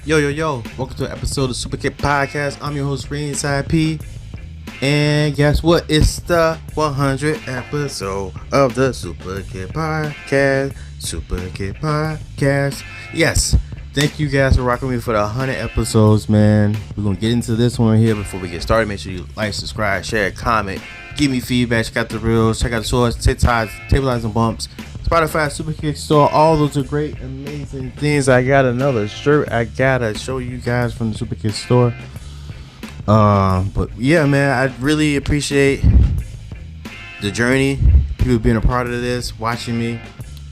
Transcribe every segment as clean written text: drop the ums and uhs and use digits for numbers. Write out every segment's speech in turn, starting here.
Yo, welcome to an episode of Superkick Podcast. I'm your host, Ringside P. And guess what? It's the 100th episode of the Superkick Podcast. Yes, thank you guys for rocking me for the 100 episodes, man. We're going to get into this one here before we get started. Make sure you like, subscribe, share, comment, give me feedback, check out the reels, check out the source, TikToks, Table and Bumps, Spotify, Superkick Store. All those are great, amazing things. I got another shirt I gotta show you guys from the Superkick Store. But yeah, man, I really appreciate the journey, people being a part of this, watching me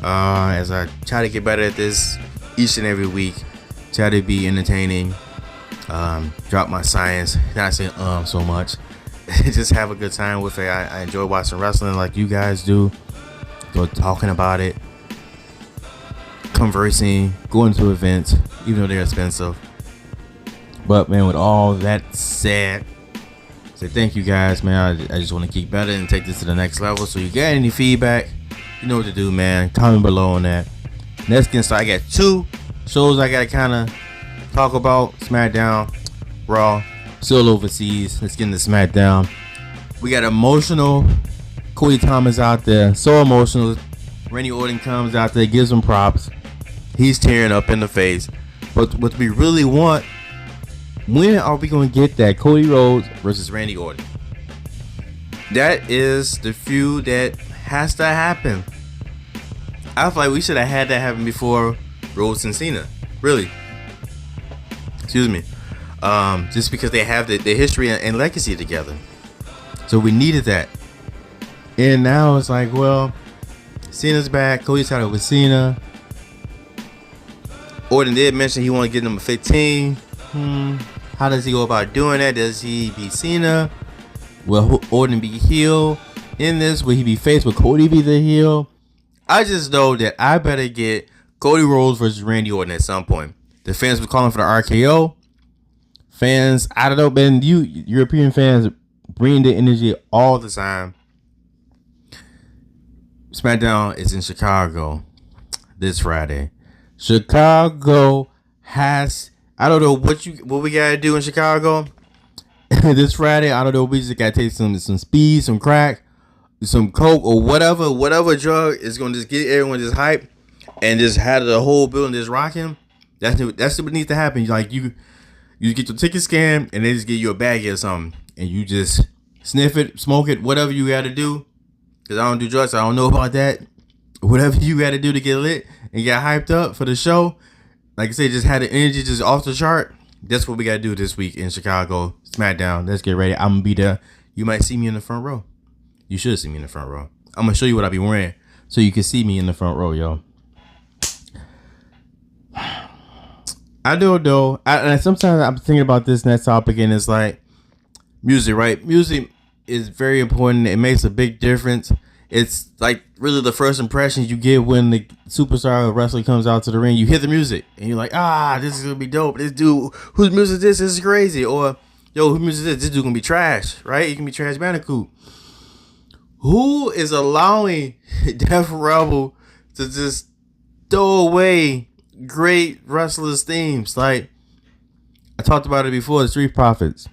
as I try to get better at this each and every week, try to be entertaining, drop my science, not saying so much, just have a good time with it. I enjoy watching wrestling like you guys do, so talking about it, conversing, going to events, even though they're expensive. But man, with all that said, say thank you guys, man. I just want to keep better and take this to the next level. So you got any feedback, you know what to do, man. Comment below on that. Let's get started. I got two shows I gotta kind of talk about: Smackdown, Raw, still overseas. Let's get into Smackdown. We got emotional Cody Thomas out there, so emotional. Randy Orton comes out there, gives him props. He's tearing up in the face. But what we really want, when are we going to get that Cody Rhodes versus Randy Orton? That is the feud that has to happen. I feel like we should have had that happen before Rhodes and Cena. Really. Excuse me. Just because they have the history and legacy together. So we needed that. And now it's like, well, Cena's back. Cody's started with Cena. Orton did mention he want to get number 15. How does he go about doing that? Does he be Cena? Will Orton be heel in this? Will he be face? Will Cody be the heel? I just know that I better get Cody Rhodes versus Randy Orton at some point. The fans were calling for the RKO. Fans, I don't know, man. You European fans bring the energy all the time. Smackdown is in Chicago this Friday. Chicago has, I don't know what we gotta do in Chicago this Friday. I don't know. We just gotta take some speed, some crack, some coke, or whatever drug is gonna just get everyone just hyped and just have the whole building just rocking. That's what needs to happen. Like you get your ticket scanned and they just give you a baggie or something, and you just sniff it, smoke it, whatever you gotta do. Cause I don't do drugs, so I don't know about that. Whatever you gotta do to get lit and get hyped up for the show, like I said, just had the energy just off the chart. That's what we gotta do this week in Chicago. Smackdown. Let's get ready. I'm gonna be there. You might see me in the front row. You should see me in the front row. I'm gonna show you what I be wearing so you can see me in the front row, yo. I don't know. And sometimes I'm thinking about this next topic, and it's like music, right? Music is very important. It makes a big difference. It's like really the first impressions you get when the superstar or wrestler comes out to the ring. You hear the music and you're like, this is gonna be dope. This dude, whose music is this? This is crazy. Or yo, whose music is this? This dude gonna be trash, right? He can be Trash Bandicoot. Who is allowing Def Rebel to just throw away great wrestlers' themes? Like I talked about it before, the Street Profits.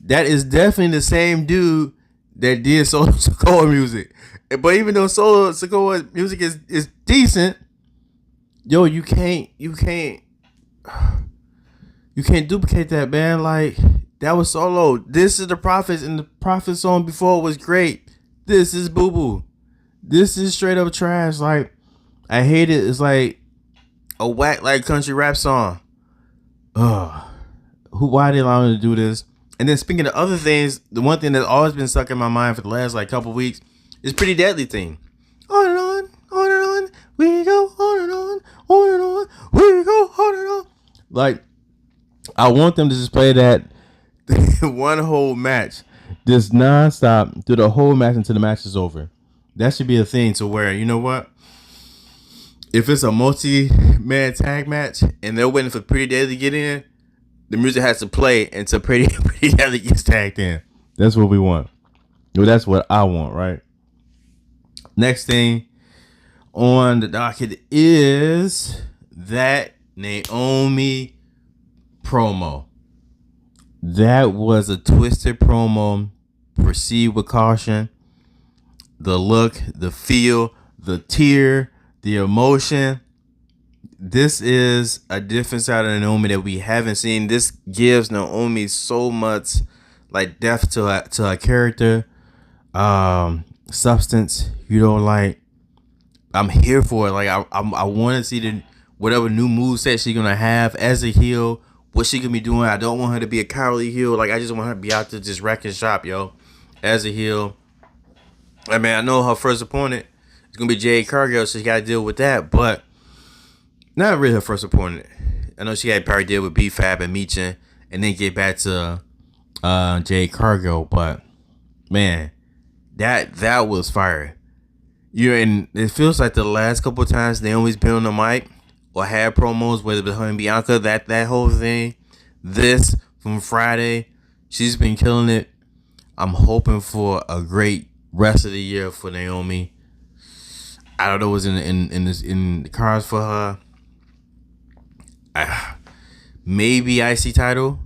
That is definitely the same dude that did Solo Sikoa music. But even though Solo Sikoa music is decent, yo, you can't duplicate that, man. Like that was Solo. This is the Prophets, and the Prophets song before was great. This is boo boo. This is straight up trash. Like I hate it. It's like a whack like country rap song. Why they allow me to do this? And then speaking of other things, the one thing that's always been stuck in my mind for the last like couple weeks is Pretty Deadly theme. On and on, we go on and on, we go on and on. Like, I want them to just play that one whole match, just nonstop through the whole match until the match is over. That should be a thing to where, you know what? If it's a multi-man tag match and they're waiting for Pretty Deadly to get in, the music has to play until Pretty Deadly gets tagged in. That's what we want. Well, that's what I want, right? Next thing on the docket is that Naomi promo. That was a twisted promo. Proceed with caution. The look, the feel, the tear, the emotion. This is a different side of Naomi that we haven't seen. This gives Naomi so much like depth to her character, substance. Like I'm here for it. Like I want to see whatever new moveset she's gonna have as a heel. What she gonna be doing? I don't want her to be a cowardly heel. Like I just want her to be out there just wrecking shop, yo, as a heel. I mean, I know her first opponent is gonna be Jade Cargill, so she got to deal with that, but. Not really her first opponent. I know she had probably deal with B-Fab and Michin and then get back to Jade Cargill, but man, that was fire. And it feels like the last couple of times Naomi's been on the mic or had promos, whether it was her and Bianca, that whole thing. This from Friday, she's been killing it. I'm hoping for a great rest of the year for Naomi. I don't know what's in the cards for her. Maybe IC title,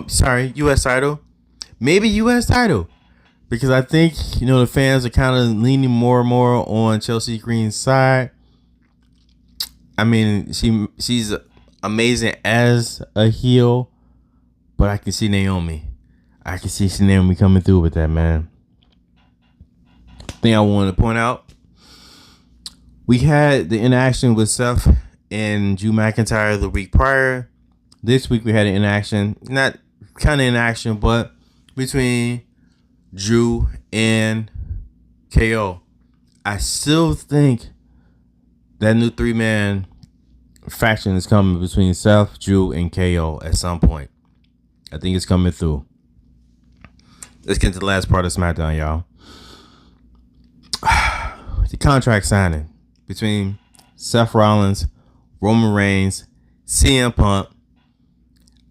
sorry, US title. Maybe US title. Because I think, the fans are kind of leaning more and more on Chelsea Green's side. I mean, she's amazing as a heel, but I can see Naomi. I can see Naomi coming through with that, man. Thing I wanted to point out, we had the interaction with Seth and Drew McIntyre the week prior. This week we had an interaction, not kind of interaction, but between Drew and KO. I still think that new 3-man faction is coming between Seth, Drew, and KO at some point. I think it's coming through. Let's get to the last part of Smackdown, y'all. The contract signing between Seth Rollins, Roman Reigns, CM Punk.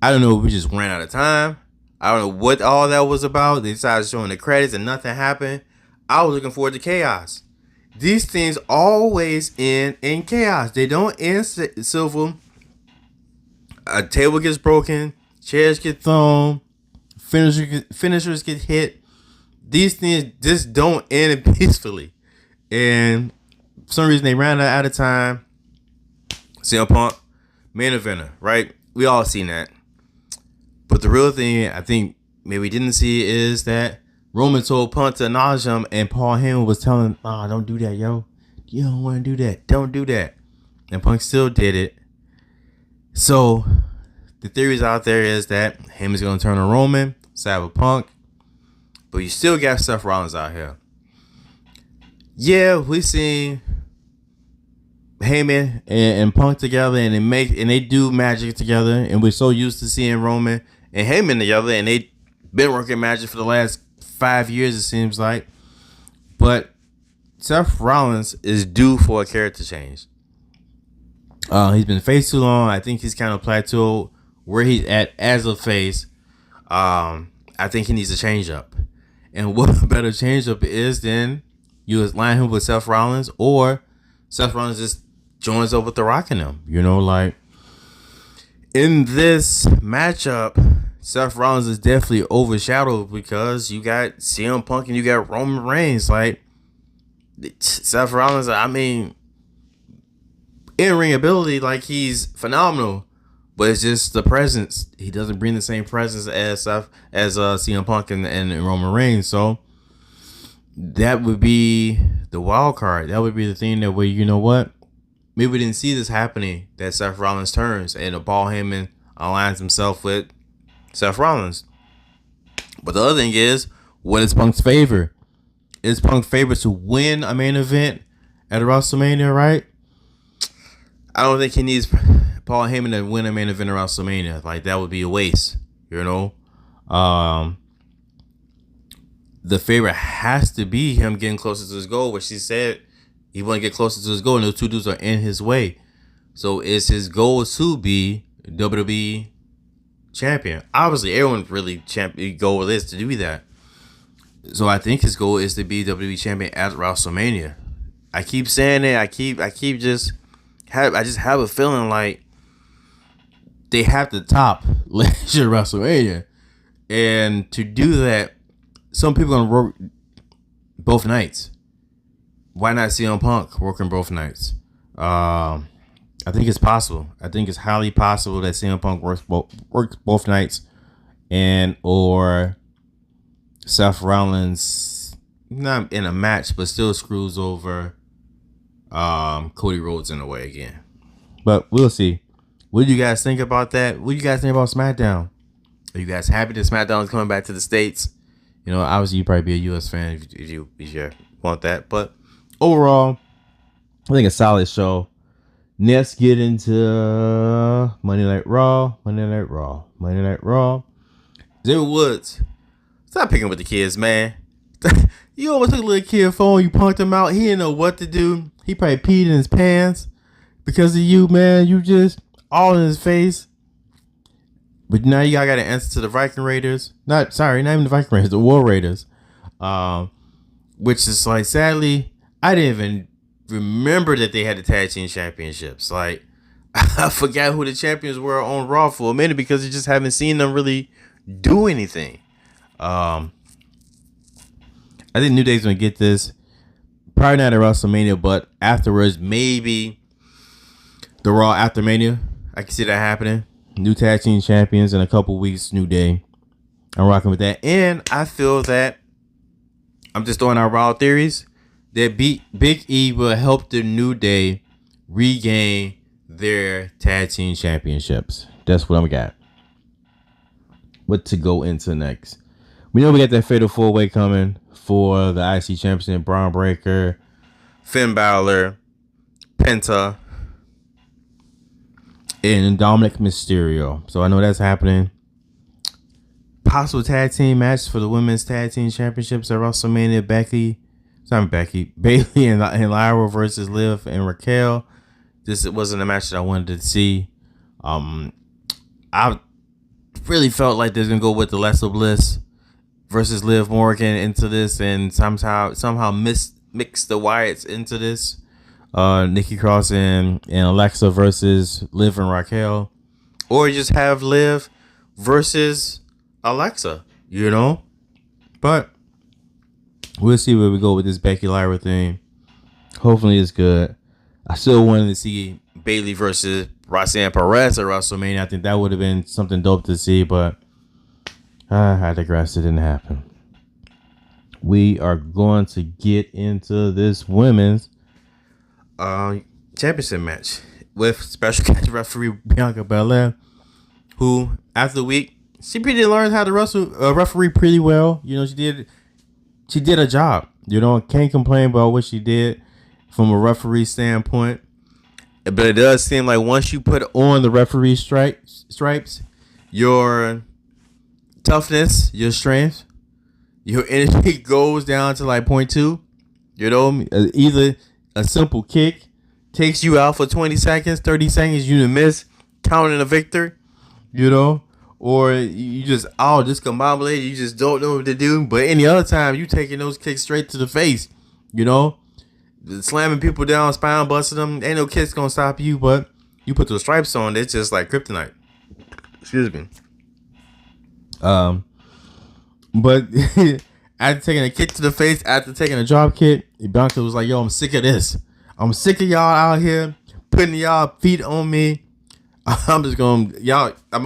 I don't know if we just ran out of time. I don't know what all that was about. They decided showing the credits and nothing happened. I was looking forward to chaos. These things always end in chaos. They don't end civil. A table gets broken. Chairs get thrown. Finishers get hit. These things just don't end peacefully. And for some reason they ran out of time. CM Punk, main eventer, right? We all seen that. But the real thing I think maybe we didn't see is that Roman told Punk to acknowledge him, and Paul Heyman was telling him, don't do that, yo. You don't want to do that. Don't do that. And Punk still did it. So the theories out there is that Heyman's going to turn on Roman, side with Punk. But you still got Seth Rollins out here. Yeah, we seen Heyman and Punk together, and they do magic together, and we're so used to seeing Roman and Heyman together, and they've been working magic for the last 5 years, it seems like. But Seth Rollins is due for a character change. He's been face too long. I think he's kind of plateaued where he's at as a face. I think he needs a change up. And what a better change up is than you line him with Seth Rollins, or Seth Rollins just joins up with The Rock in him. Like in this matchup, Seth Rollins is definitely overshadowed because you got CM Punk and you got Roman Reigns. Like Seth Rollins, I mean, in-ring ability, like he's phenomenal, but it's just the presence. He doesn't bring the same presence as CM Punk and Roman Reigns. So that would be the wild card. That would be the thing that way. You know what? Maybe we didn't see this happening. That Seth Rollins turns and Paul Heyman aligns himself with Seth Rollins. But the other thing is, what is Punk's favor? Is Punk favored to win a main event at WrestleMania, right? I don't think he needs Paul Heyman to win a main event at WrestleMania. Like, that would be a waste, The favorite has to be him getting closer to his goal, which he said he want to get closer to his goal, and those two dudes are in his way. So it's his goal to be WWE champion. Obviously, everyone really goal is to do that. So I think his goal is to be WWE champion at WrestleMania. I keep saying it. I just have a feeling like they have to top last year WrestleMania. And to do that, some people are going to work both nights. Why not CM Punk working both nights? I think it's possible. I think it's highly possible that CM Punk works both nights, and or Seth Rollins, not in a match, but still screws over Cody Rhodes in a way again. But we'll see. What do you guys think about that? What do you guys think about SmackDown? Are you guys happy that SmackDown is coming back to the States? You know, obviously you'd probably be a US fan if you want that. But overall, I think a solid show. Let's get into Monday Night Raw. Xavier Woods, stop picking with the kids, man. You almost took a little kid phone, you punked him out. He didn't know what to do. He probably peed in his pants because of you, man. You just all in his face. But now you got to answer to the Viking Raiders. Not even the Viking Raiders, the War Raiders. Which is like, sadly, I didn't even remember that they had the tag team championships. Like, I forgot who the champions were on Raw for a minute because I just haven't seen them really do anything. I think New Day's gonna get this. Probably not at WrestleMania, but afterwards, maybe the Raw after Mania. I can see that happening. New tag team champions in a couple weeks. New Day. I'm rocking with that, and I feel that I'm just throwing out Raw theories that Big E will help the New Day regain their tag team championships. That's what I'm got. What to go into next? We know we got that fatal 4-way coming for the IC championship. Braun Breaker, Finn Balor, Penta, and Dominic Mysterio. So I know that's happening. Possible tag team match for the women's tag team championships at WrestleMania. Bayley and Lyra versus Liv and Raquel. This wasn't a match that I wanted to see. I really felt like they're gonna go with Alexa Bliss versus Liv Morgan into this, and somehow mix the Wyatts into this. Nikki Cross and Alexa versus Liv and Raquel, or just have Liv versus Alexa, you know. But we'll see where we go with this Becky Lyra thing. Hopefully it's good. I still wanted to see Bayley versus Roxanne Perez at WrestleMania. I think that would have been something dope to see, but I digress. It didn't happen. We are going to get into this women's championship match with special guest referee Bianca Belair, who after the week she pretty learned how to referee pretty well. You know, she did a job. You know, can't complain about what she did from a referee standpoint. But it does seem like once you put on the referee stripes, your toughness, your strength, your energy goes down to like 0.2. You know, either a simple kick takes you out for 20 seconds, 30 seconds, you miss, counting a victory, you know, or you just discombobulated, you just don't know what to do. But any other time, you taking those kicks straight to the face, you know, slamming people down, spine busting them. Ain't no kicks gonna stop you, but you put those stripes on, it's just like kryptonite. Excuse me. But after taking a kick to the face, after taking a drop kick, Bianca was like, yo, I'm sick of this. I'm sick of y'all out here putting y'all feet on me. I'm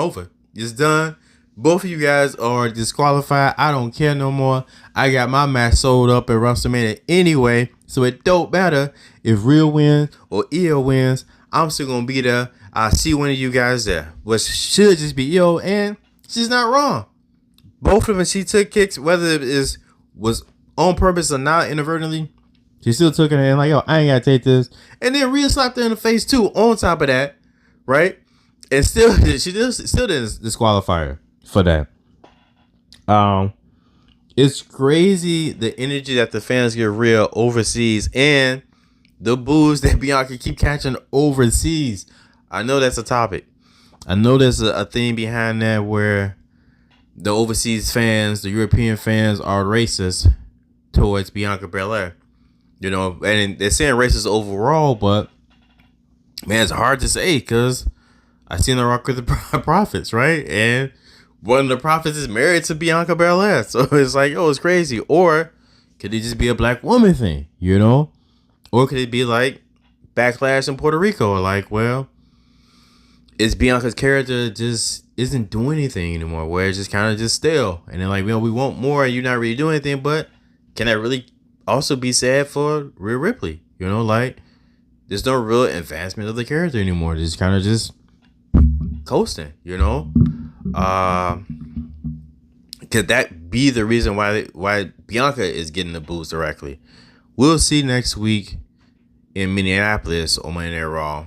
over. It's done. Both of you guys are disqualified. I don't care no more. I got my match sold up at WrestleMania anyway, so it don't matter if Real wins or Io wins. I'm still going to be there. I'll see one of you guys there. Which should just be Io, and she's not wrong. Both of them, she took kicks, whether it was on purpose or not, inadvertently. She still took it and like, yo, I ain't got to take this. And then Rhea slapped her in the face, too, on top of that, right? And still didn't disqualify her for that. It's crazy the energy that the fans give Rhea overseas and the boos that Bianca keep catching overseas. I know that's a topic. I know there's a thing behind that where the overseas fans, the European fans, are racist towards Bianca Belair. You know, and they're saying racist overall, but man, it's hard to say because I seen her rock with the Prophets, right? And one of the Prophets is married to Bianca Belair. So it's like, oh, it's crazy. Or could it just be a black woman thing, you know? Or could it be like Backlash in Puerto Rico? Like, well, is Bianca's character just isn't doing anything anymore, where it's just kind of just stale. And then like, you know, we want more and you're not really doing anything, but can that really also be said for Rhea Ripley? You know, like, there's no real advancement of the character anymore. Just kind of just coasting, you know? Could that be the reason why Bianca is getting the boost directly? We'll see next week in Minneapolis on Monday Night Raw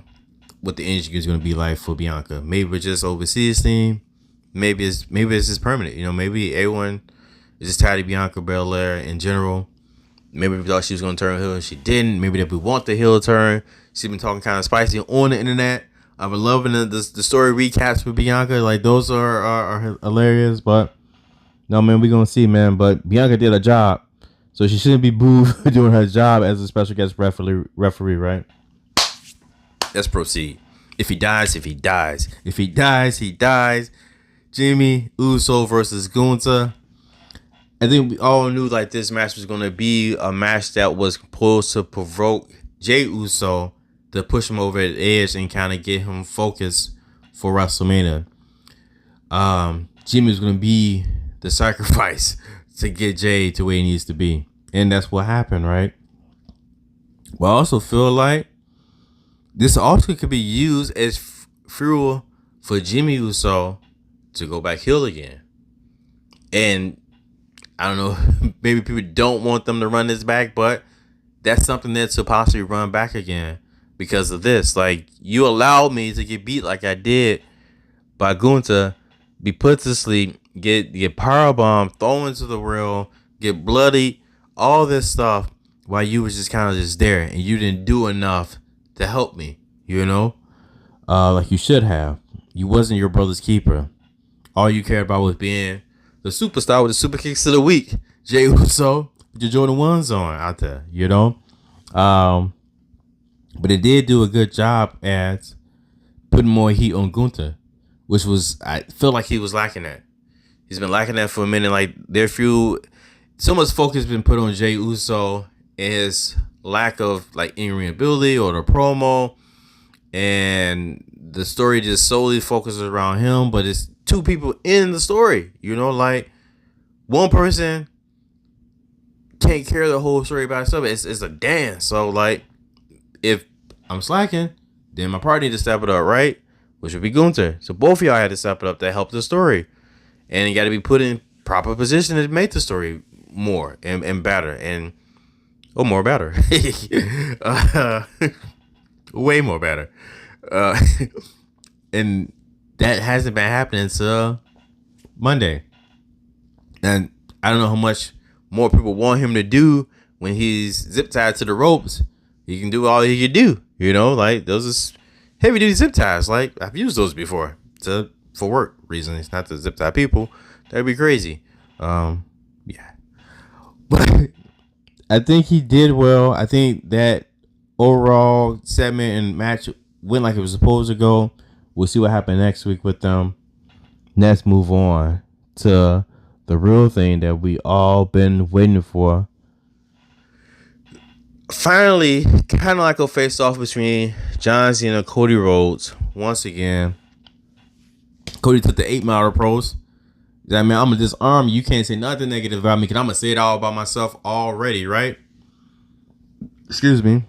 what the energy is going to be like for Bianca. Maybe it's just overseas theme. Maybe it's just permanent. You know, maybe everyone is just tired of Bianca Belair in general. Maybe we thought she was going to turn heel and she didn't. Maybe that we want the heel turn. She's been talking kind of spicy on the internet. I've been loving the story recaps with Bianca. Like, those are hilarious. But no, man, we're going to see, man. But Bianca did a job. So she shouldn't be booed for doing her job as a special guest referee, right? Let's proceed. If he dies, he dies. Jimmy Uso versus Gunther. I think we all knew like this match was going to be a match that was supposed to provoke Jey Uso to push him over the edge and kind of get him focused for WrestleMania. Jimmy was going to be the sacrifice to get Jey to where he needs to be. And that's what happened, right? But I also feel like this also could be used as fuel for Jimmy Uso to go back heel again. And I don't know, maybe people don't want them to run this back, but that's something that to possibly run back again because of this. Like, you allowed me to get beat like I did by Gunther, be put to sleep, get powerbombed, thrown into the rail, get bloody, all this stuff while you was just kind of just there and you didn't do enough to help me, you know, like you should have. You wasn't your brother's keeper. All you cared about was being the superstar with the super kicks of the week. Jey Uso with your Jordan 1s on out there, you know. But it did do a good job at putting more heat on Gunther, which was, I feel like he was lacking that. He's been lacking that for a minute. Like, so much focus has been put on Jey Uso and his lack of like in-ring ability or the promo, and the story just solely focuses around him. But it's two people in the story, you know, like one person can't carry the whole story by itself. It's a dance. So like, if I'm slacking, then my partner need to step it up, right? Which would be Gunther. So both of y'all had to step it up to help the story, and you got to be put in proper position to make the story more and better and more better. Way more better. And that hasn't been happening until Monday. And I don't know how much more people want him to do when he's zip tied to the ropes. He can do all he can do, you know, like those are heavy duty zip ties. Like, I've used those before for work reasons, not to zip tie people. That'd be crazy. Yeah. But I think he did well. I think that overall segment and match went like it was supposed to go. We'll see what happens next week with them. Let's move on to the real thing that we all been waiting for. Finally, kind of like a face-off between John Cena and Cody Rhodes. Once again, Cody took the 8 Mile approach. I mean, I'm going to disarm you. You can't say nothing negative about me because I'm going to say it all about myself already, right? Excuse me.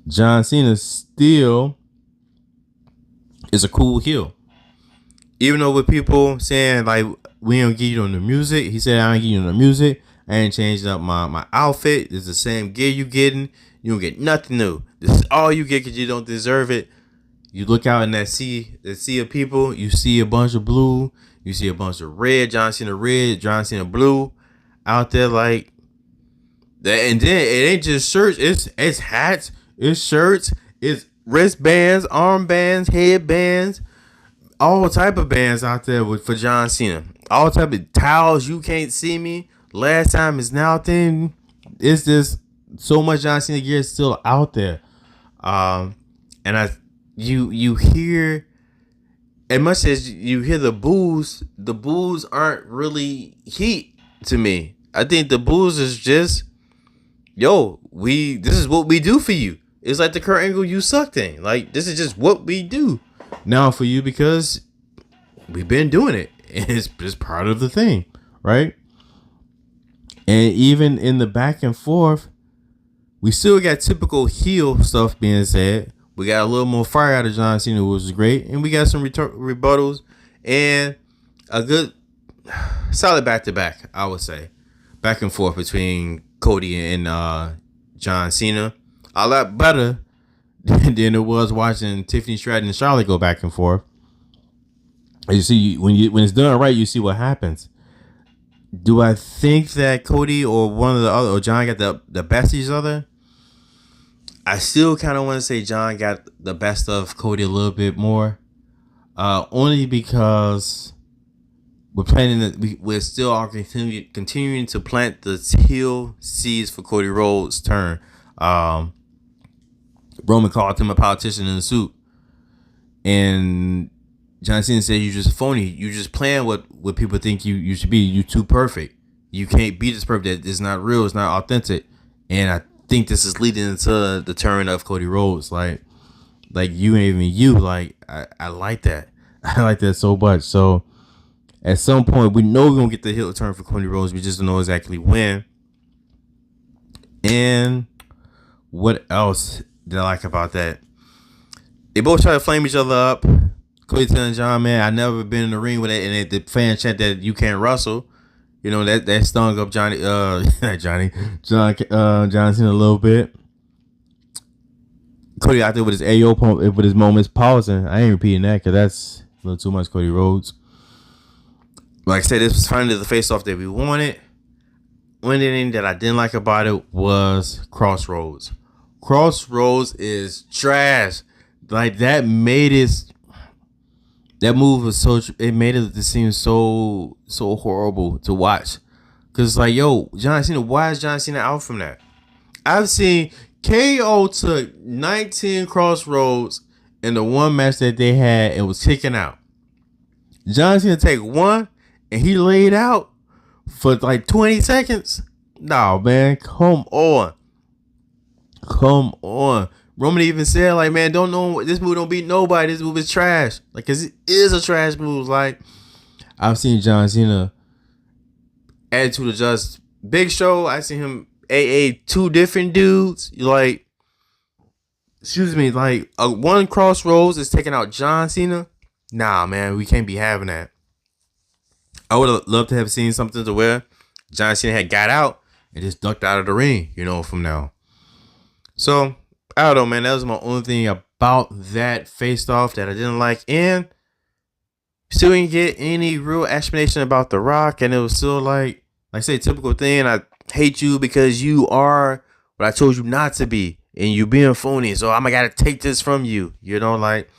John Cena still is a cool heel. Even though with people saying, like, we don't give you no music. He said, I ain't give you no music. I ain't changing up my outfit. It's the same gear you getting. You don't get nothing new. This is all you get because you don't deserve it. You look out in that sea of people. You see a bunch of blue. You see a bunch of red. John Cena red. John Cena blue out there like that. And then it ain't just shirts. It's hats. It's shirts. It's wristbands, armbands, headbands. All type of bands out there for John Cena. All type of towels. You can't see me. Last time is now thing. It's just so much John Cena gear is still out there. And you hear, as much as you hear the boos aren't really heat to me. I think the boos is just, yo, this is what we do for you. It's like the Kurt Angle "you suck" thing. Like, this is just what we do now for you because we've been doing it. And it's just part of the thing, right? And even in the back and forth, we still got typical heel stuff being said. We got a little more fire out of John Cena, which was great. And we got some rebuttals and a good, solid back-to-back, I would say. Back and forth between Cody and John Cena. A lot better than it was watching Tiffany Stratton and Charlotte go back and forth. You see, when it's done right, you see what happens. Do I think that Cody or one of the other, or John got the best of each other? I still kind of want to say John got the best of Cody a little bit more, only because we're planning that we're still are continuing to plant the heel seeds for Cody Rhodes' turn. Roman called him a politician in a suit, and John Cena said, "You just phony. You just playing what people think you should be. You too perfect. You can't be this perfect. It's not real. It's not authentic." And I think this is leading into the turn of Cody Rhodes. Like you ain't even you. Like I like that. I like that so much. So at some point, we know we're gonna get the heel turn for Cody Rhodes. We just don't know exactly when. And what else did I like about that? They both try to flame each other up. Cody telling John, man, I never been in the ring with it, and the fan chant that you can't wrestle. You know, that stung up John Cena a little bit. Cody out there with his AO pump, with his moments pausing. I ain't repeating that because that's a little too much Cody Rhodes. Like I said, this was finally the face-off that we wanted. One thing that I didn't like about it was Crossroads. Crossroads is trash. Like, that made it... That move was it made it seem so horrible to watch. Cause like, yo, John Cena, why is John Cena out from that? I've seen KO took 19 Crossroads in the one match that they had and was kicking out. John Cena take one and he laid out for like 20 seconds. No, man, come on. Roman even said, like, man, don't know, this move don't beat nobody. This move is trash. Like, cause it is a trash move. Like, I've seen John Cena attitude adjust Big Show. I seen him AA two different dudes. Like, excuse me, like one Crossroads is taking out John Cena. Nah, man, we can't be having that. I would have loved to have seen something to where John Cena had got out and just ducked out of the ring, you know, from now. So, I don't know, man. That was my only thing about that face-off that I didn't like. And still didn't get any real explanation about The Rock. And it was still like I say, typical thing. I hate you because you are what I told you not to be. And you being phony. So I'm got to take this from you. You know, like.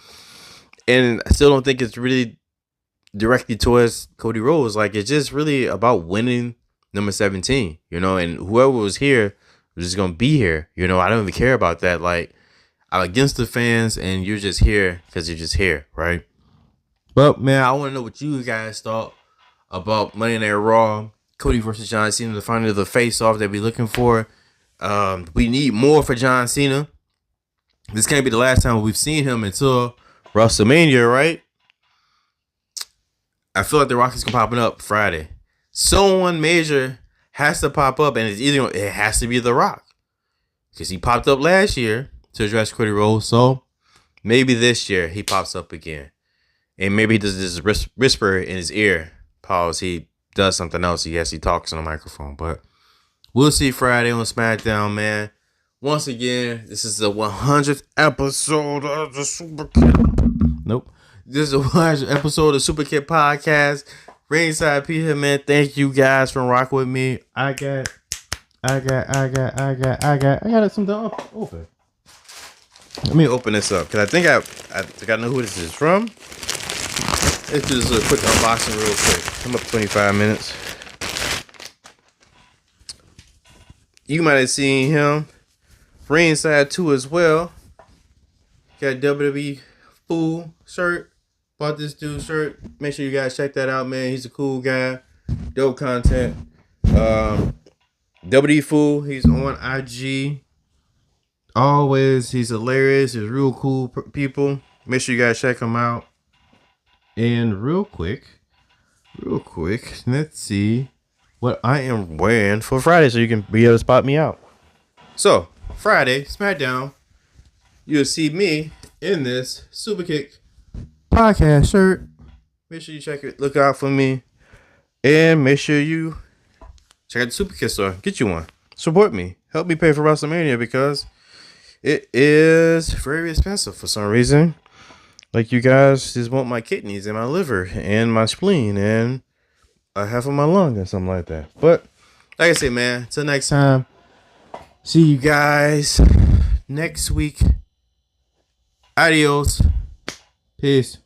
And I still don't think it's really directly towards Cody Rhodes. Like, it's just really about winning number 17. You know, and whoever was here was just gonna be here. You know, I don't even care about that. Like, I'm against the fans, and you're just here because you're just here, right? But man, I want to know what you guys thought about Monday Night Raw, Cody versus John Cena, the final of the face-off that we're looking for. We need more for John Cena. This can't be the last time we've seen him until WrestleMania, right? I feel like The Rock is gonna popping up Friday. Someone major has to pop up, and it has to be The Rock, because he popped up last year to address Cody Rhodes. So maybe this year he pops up again, and maybe he does this whisper in his ear. Pause. He does something else. He talks on the microphone. But we'll see Friday on SmackDown, man. Once again, this is the 100th episode of the Superkick. Nope. This is the 100th episode of Superkick Podcast. Ringside Peter, man. Thank you guys for rocking with me. I got something open. Let me open this up, because I think I know who this is from. Let's do this little quick unboxing real quick. I'm up 25 minutes. You might have seen him ringside too as well. Got WWE Fool shirt. Bought this dude's shirt. Make sure you guys check that out, man. He's a cool guy. Dope content. WWE Fool. He's on IG. Always. He's hilarious. He's real cool people. Make sure you guys check him out. And real quick, let's see what I am wearing for Friday so you can be able to spot me out. So, Friday, Smackdown, you'll see me in this Superkick Podcast shirt. Make sure you check it. Look out for me. And make sure you check out the Superkick store. Get you one. Support me. Help me pay for WrestleMania because it is very expensive for some reason. Like, you guys just want my kidneys and my liver and my spleen and a half of my lung or something like that. But, like I said, man, till next time. See you guys next week. Adios. Peace.